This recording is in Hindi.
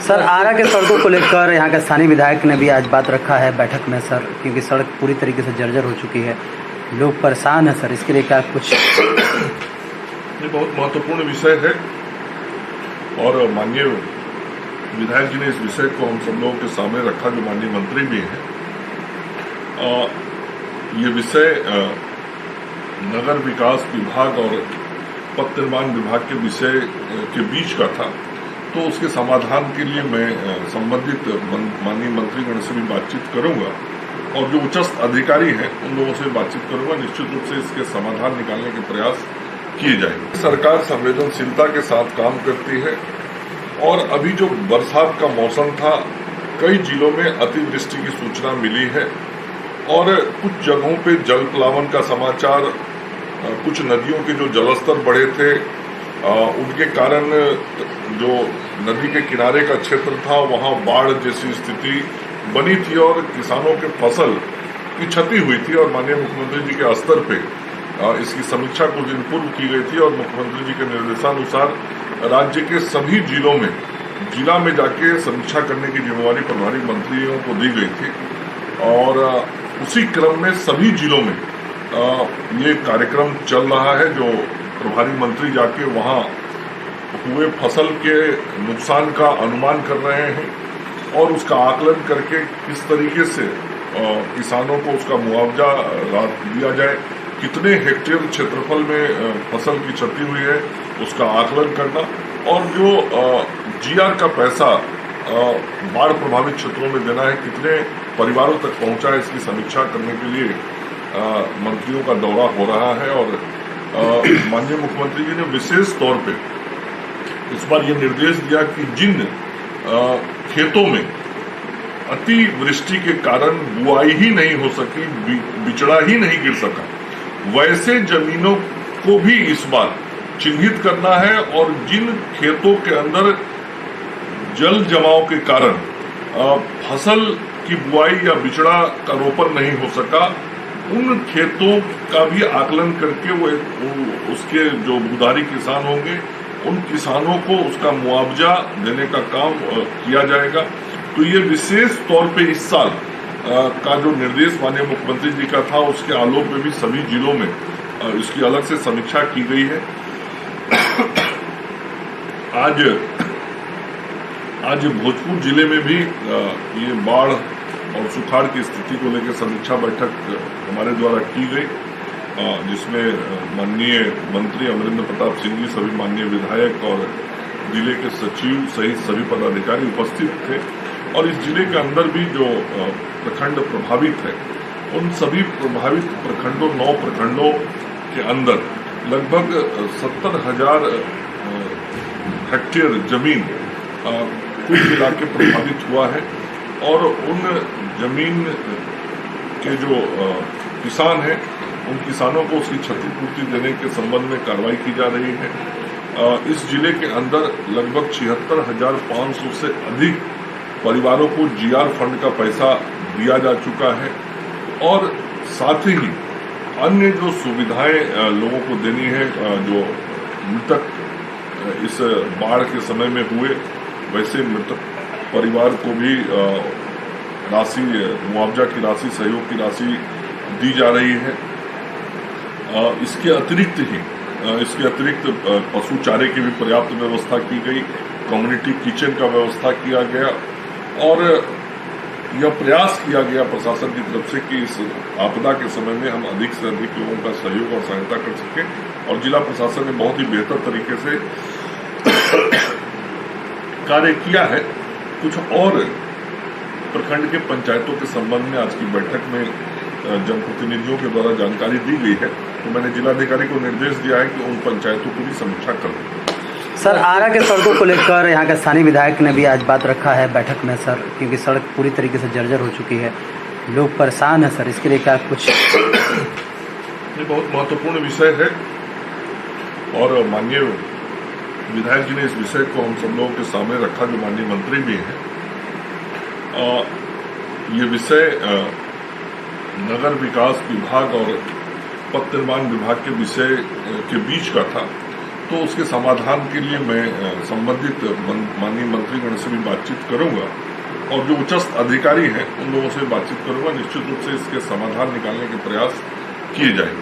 सर, आरा के सड़कों को लेकर यहाँ के स्थानीय विधायक ने भी आज बात रखा है बैठक में सर, क्योंकि सड़क पूरी तरीके से जर्जर हो चुकी है, लोग परेशान हैं सर, इसके लिए क्या कुछ? ये बहुत महत्वपूर्ण विषय है और माननीय विधायक जी ने इस विषय को हम सब लोगों के सामने रखा, जो माननीय मंत्री भी हैं। ये विषय नगर विकास विभाग और पथ निर्माण विभाग के विषय के बीच का था, तो उसके समाधान के लिए मैं संबंधित माननीय मंत्रीगण से भी बातचीत करूंगा और जो उच्चस्थ अधिकारी हैं उन लोगों से बातचीत करूंगा। निश्चित रूप से इसके समाधान निकालने के प्रयास किए जाएंगे। सरकार संवेदनशीलता के साथ काम करती है और अभी जो बरसात का मौसम था, कई जिलों में अतिवृष्टि की सूचना मिली है और कुछ जगहों पे जल प्लावन का समाचार, कुछ नदियों के जो जलस्तर बढ़े थे उनके कारण जो नदी के किनारे का क्षेत्र था वहां बाढ़ जैसी स्थिति बनी थी और किसानों के फसल की क्षति हुई थी और माननीय मुख्यमंत्री जी के स्तर पे इसकी समीक्षा कुछ दिन पूर्व की गई थी और मुख्यमंत्री जी के निर्देशानुसार राज्य के सभी जिलों में जिला में जाके समीक्षा करने की जिम्मेवारी प्रभारी मंत्रियों को दी गई थी और उसी क्रम में सभी जिलों में ये कार्यक्रम चल रहा है, जो प्रभारी मंत्री जाके वहां हुए फसल के नुकसान का अनुमान कर रहे हैं और उसका आकलन करके किस तरीके से किसानों को उसका मुआवजा दिया जाए, कितने हेक्टेयर क्षेत्रफल में फसल की क्षति हुई है उसका आकलन करना और जो जीआर का पैसा बाढ़ प्रभावित क्षेत्रों में देना है कितने परिवारों तक पहुंचा है, इसकी समीक्षा करने के लिए मंत्रियों का दौरा हो रहा है। और माननीय मुख्यमंत्री जी ने विशेष तौर पे इस बार ये निर्देश दिया कि जिन खेतों में अतिवृष्टि के कारण बुआई ही नहीं हो सकी, बिचड़ा ही नहीं गिर सका, वैसे जमीनों को भी इस बार चिन्हित करना है और जिन खेतों के अंदर जल जमाव के कारण फसल की बुआई या बिचड़ा का रोपण नहीं हो सका, उन खेतों का भी आकलन करके वो उसके जो भूधारी किसान होंगे उन किसानों को उसका मुआवजा देने का काम किया जाएगा। तो ये विशेष तौर पे इस साल का जो निर्देश माननीय मुख्यमंत्री जी का था, उसके आलोक में भी सभी जिलों में इसकी अलग से समीक्षा की गई है। आज भोजपुर जिले में भी ये बाढ़ और सुखाड़ की स्थिति को लेकर समीक्षा बैठक हमारे द्वारा की गई, जिसमें माननीय मंत्री अमरिंदर प्रताप सिंह जी, सभी माननीय विधायक और जिले के सचिव सहित सभी पदाधिकारी उपस्थित थे और इस जिले के अंदर भी जो प्रखंड प्रभावित है उन सभी प्रभावित प्रखंडों 9 प्रखंडों के अंदर लगभग 70,000 हेक्टेयर जमीन कुल मिला के प्रभावित हुआ है और उन जमीन के जो किसान हैं उन किसानों को उसकी क्षतिपूर्ति देने के संबंध में कार्रवाई की जा रही है। इस जिले के अंदर लगभग 76,500 से अधिक परिवारों को जीआर फंड का पैसा दिया जा चुका है और साथ ही अन्य जो सुविधाएं लोगों को देनी है, जो मृतक इस बाढ़ के समय में हुए, वैसे मृतक परिवार को भी राशि, मुआवजा की राशि, सहयोग की राशि दी जा रही है। इसके अतिरिक्त पशु चारे की भी पर्याप्त व्यवस्था की गई, कम्युनिटी किचन का व्यवस्था किया गया और यह प्रयास किया गया प्रशासन की तरफ से कि इस आपदा के समय में हम अधिक से अधिक लोगों का सहयोग और सहायता कर सकें और जिला प्रशासन ने बहुत ही बेहतर तरीके से कार्य किया है। कुछ और प्रखंड के पंचायतों के संबंध में आज की बैठक में जनप्रतिनिधियों के द्वारा जानकारी दी गई है, तो मैंने जिलाधिकारी को निर्देश दिया है कि उन पंचायतों की भी समीक्षा करें। सर, आरा के सड़कों को लेकर यहाँ के स्थानीय विधायक ने भी आज बात रखा है बैठक में सर, क्योंकि सड़क पूरी तरीके से जर्जर हो चुकी है, लोग परेशान हैं सर, इसके लिए क्या कुछ? ये बहुत महत्वपूर्ण विषय है और माननीय विधायक जी ने इस विषय को हम सब लोगों के सामने रखा, जो माननीय मंत्री भी हैं। ये विषय नगर विकास विभाग और पथ निर्माण विभाग के विषय के बीच का था, तो उसके समाधान के लिए मैं संबंधित माननीय मंत्रीगण से भी बातचीत करूंगा और जो उच्चस्थ अधिकारी हैं उन लोगों से बातचीत करूंगा। निश्चित रूप से इसके समाधान निकालने के प्रयास किए जाएंगे।